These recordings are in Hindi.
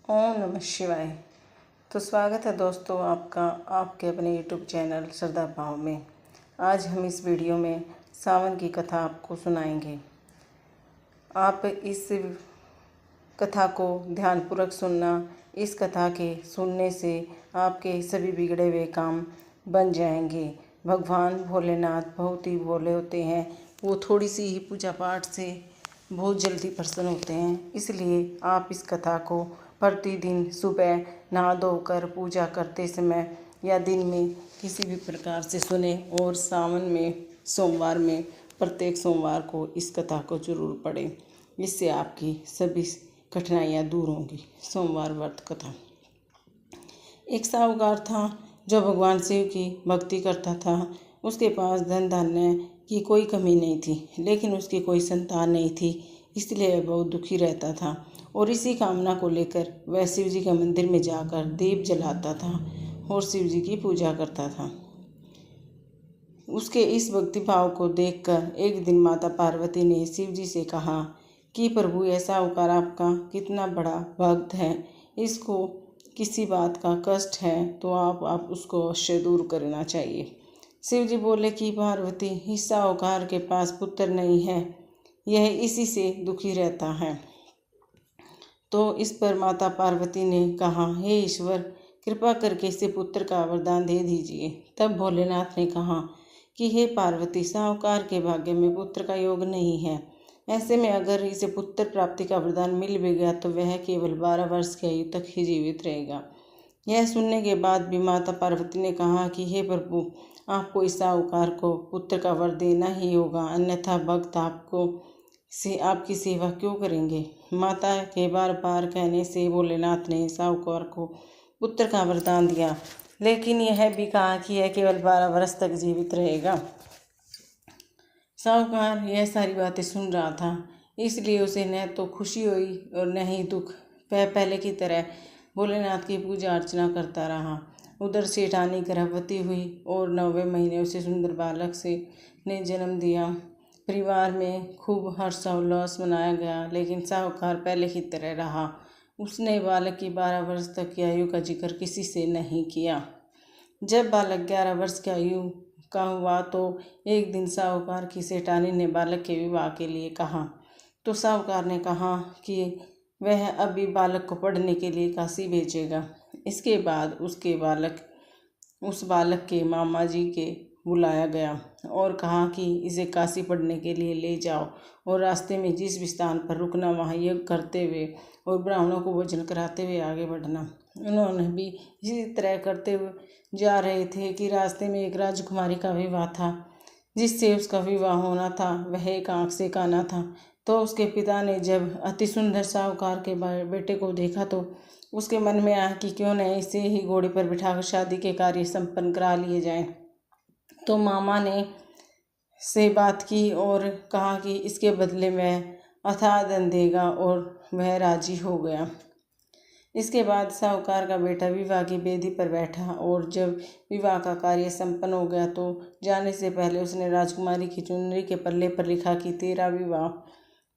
ओम नमः शिवाय। तो स्वागत है दोस्तों आपका आपके अपने यूट्यूब चैनल श्रद्धा भाव में। आज हम इस वीडियो में सावन की कथा आपको सुनाएंगे। आप इस कथा को ध्यानपूर्वक सुनना। इस कथा के सुनने से आपके सभी बिगड़े हुए काम बन जाएंगे। भगवान भोलेनाथ बहुत ही भोले होते हैं। वो थोड़ी सी ही पूजा पाठ से बहुत जल्दी प्रसन्न होते हैं। इसलिए आप इस कथा को प्रतिदिन सुबह नहा धोकर पूजा करते समय या दिन में किसी भी प्रकार से सुने और सावन में सोमवार में प्रत्येक सोमवार को इस कथा को जरूर पढ़ें। इससे आपकी सभी कठिनाइयाँ दूर होंगी। सोमवार व्रत कथा। एक साहूकार था जो भगवान शिव की भक्ति करता था। उसके पास धन धान्य की कोई कमी नहीं थी, लेकिन उसकी कोई संतान नहीं थी। इसलिए वह बहुत दुखी रहता था और इसी कामना को लेकर वह शिव जी के मंदिर में जाकर दीप जलाता था और शिव जी की पूजा करता था। उसके इस भक्ति भाव को देखकर एक दिन माता पार्वती ने शिव जी से कहा कि प्रभु, ऐसा साहूकार आपका कितना बड़ा भक्त है, इसको किसी बात का कष्ट है तो आप उसको अवश्य दूर करना चाहिए। शिव जी बोले कि पार्वती, इस साहूकार के पास पुत्र नहीं है, यह इसी से दुखी रहता है। तो इस पर माता पार्वती ने कहा, हे ईश्वर, कृपा करके इसे पुत्र का वरदान दे दीजिए। तब भोलेनाथ ने कहा कि हे पार्वती, साहूकार के भाग्य में पुत्र का योग नहीं है। ऐसे में अगर इसे पुत्र प्राप्ति का वरदान मिल भी गया तो वह केवल 12 वर्ष की आयु तक ही जीवित रहेगा। यह सुनने के बाद भी माता पार्वती ने कहा कि हे प्रभु, आपको इस साहूकार को पुत्र का वर देना ही होगा, अन्यथा भक्त आपकी सेवा क्यों करेंगे। माता के बार बार कहने से भोलेनाथ ने साहूकार को पुत्र का वरदान दिया, लेकिन यह भी कहा कि यह केवल 12 वर्ष तक जीवित रहेगा। साहूकार यह सारी बातें सुन रहा था, इसलिए उसे न तो खुशी हुई और न ही दुख। वह पहले की तरह भोलेनाथ की पूजा अर्चना करता रहा। उधर सेठानी गर्भवती हुई और 9वें महीने उसे सुंदर बालक ने जन्म दिया। परिवार में खूब हर्षोल्लास मनाया गया, लेकिन साहूकार पहले की तरह रहा। उसने बालक की 12 वर्ष तक की आयु का जिक्र किसी से नहीं किया। जब बालक 11 वर्ष की आयु का हुआ तो एक दिन साहूकार की सेठानी ने बालक के विवाह के लिए कहा। तो साहूकार ने कहा कि वह अभी बालक को पढ़ने के लिए काशी भेजेगा। इसके बाद उस बालक के मामा जी के बुलाया गया और कहा कि इसे काशी पढ़ने के लिए ले जाओ और रास्ते में जिस भी स्थान पर रुकना वहाँ यज्ञ करते हुए और ब्राह्मणों को भोजन कराते हुए आगे बढ़ना। उन्होंने भी इसी तरह करते हुए जा रहे थे कि रास्ते में एक राजकुमारी का विवाह था। जिससे उसका विवाह होना था वह एक आँख से काना था। तो उसके पिता ने जब अति सुंदर साहूकार के बेटे को देखा तो उसके मन में आया कि क्यों न इसे ही घोड़े पर बिठाकर शादी के कार्य संपन्न करा लिए जाएं। तो मामा ने से बात की और कहा कि इसके बदले में अथाह धन देगा और वह राजी हो गया। इसके बाद साहूकार का बेटा विवाह की बेदी पर बैठा और जब विवाह का कार्य संपन्न हो गया तो जाने से पहले उसने राजकुमारी की चुनरी के पल्ले पर लिखा कि तेरा विवाह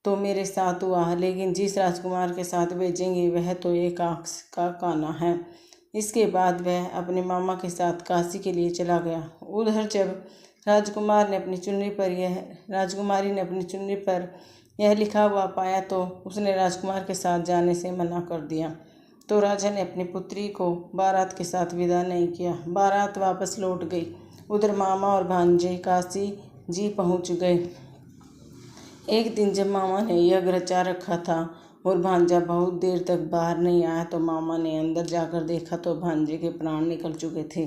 तो मेरे साथ हुआ, लेकिन जिस राजकुमार के साथ भेजेंगे वह तो एक आँख का काना है। इसके बाद वह अपने मामा के साथ काशी के लिए चला गया। उधर जब राजकुमारी ने अपनी चुनरी पर यह लिखा हुआ पाया तो उसने राजकुमार के साथ जाने से मना कर दिया। तो राजा ने अपनी पुत्री को बारात के साथ विदा नहीं किया। बारात वापस लौट गई। उधर मामा और भांजे काशी जी पहुँच गए। एक दिन जब मामा ने यज्ञ रचा रखा था और भांजा बहुत देर तक बाहर नहीं आया तो मामा ने अंदर जाकर देखा तो भांजे के प्राण निकल चुके थे।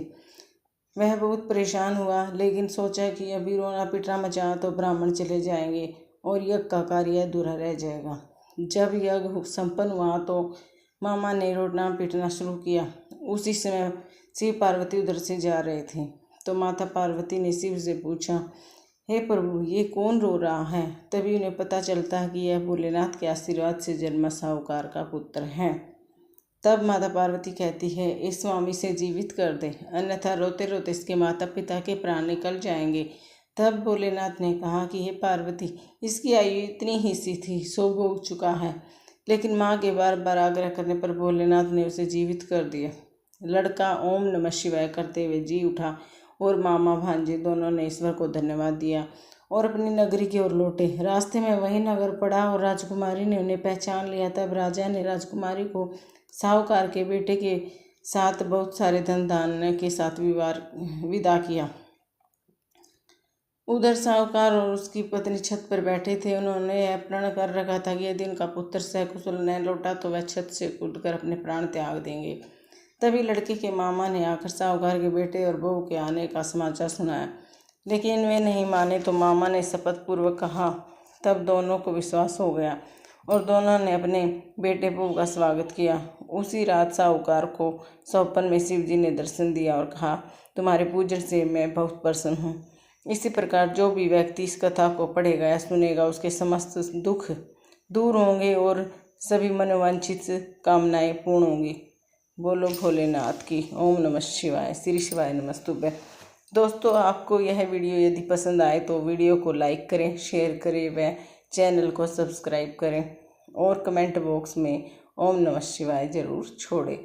वह बहुत परेशान हुआ, लेकिन सोचा कि अभी रोना पिटना मचा तो ब्राह्मण चले जाएंगे और यज्ञ का कार्य अधूरा रह जाएगा। जब यज्ञ संपन्न हुआ तो मामा ने रोना पीटना शुरू किया। उसी समय शिव पार्वती उधर से जा रहे थे। तो माता पार्वती ने शिव से पूछा, हे प्रभु, ये कौन रो रहा है। तभी उन्हें पता चलता है कि यह भोलेनाथ के आशीर्वाद से जन्मा साहूकार का पुत्र है। तब माता पार्वती कहती है, इस स्वामी से जीवित कर दे, अन्यथा रोते रोते इसके माता पिता के प्राण निकल जाएंगे। तब भोलेनाथ ने कहा कि हे पार्वती, इसकी आयु इतनी ही सी थी, सो भोग चुका है, लेकिन माँ के बार बार आग्रह करने पर भोलेनाथ ने उसे जीवित कर दिया। लड़का ओम नमः शिवाय करते हुए जी उठा और मामा भांजे दोनों ने ईश्वर को धन्यवाद दिया और अपनी नगरी की ओर लौटे। रास्ते में वही नगर पड़ा और राजकुमारी ने उन्हें पहचान लिया। तब राजा ने राजकुमारी को साहूकार के बेटे के साथ बहुत सारे धन धान्य के साथ विदा किया। उधर साहूकार और उसकी पत्नी छत पर बैठे थे। उन्होंने यह प्रण कर रखा था कि यदि उनका पुत्र सकुशल न लौटा तो वह छत से कूदकर अपने प्राण त्याग देंगे। तभी लड़के के मामा ने आकर साहूकार के बेटे और बहू के आने का समाचार सुनाया, लेकिन वे नहीं माने तो मामा ने शपथ पूर्वक कहा। तब दोनों को विश्वास हो गया और दोनों ने अपने बेटे बहू का स्वागत किया। उसी रात साहूकार को स्वप्न में शिव जी ने दर्शन दिया और कहा, तुम्हारे पूजन से मैं बहुत प्रसन्न हूँ। इसी प्रकार जो भी व्यक्ति इस कथा को पढ़ेगा या सुनेगा उसके समस्त दुख दूर होंगे और सभी मनोवांछित कामनाएं पूर्ण होंगी। बोलो भोलेनाथ की। ओम नमः शिवाय। श्री शिवाय नमस्तुभ्यं। दोस्तों, आपको यह वीडियो यदि पसंद आए तो वीडियो को लाइक करें, शेयर करें व चैनल को सब्सक्राइब करें और कमेंट बॉक्स में ओम नमः शिवाय ज़रूर छोड़ें।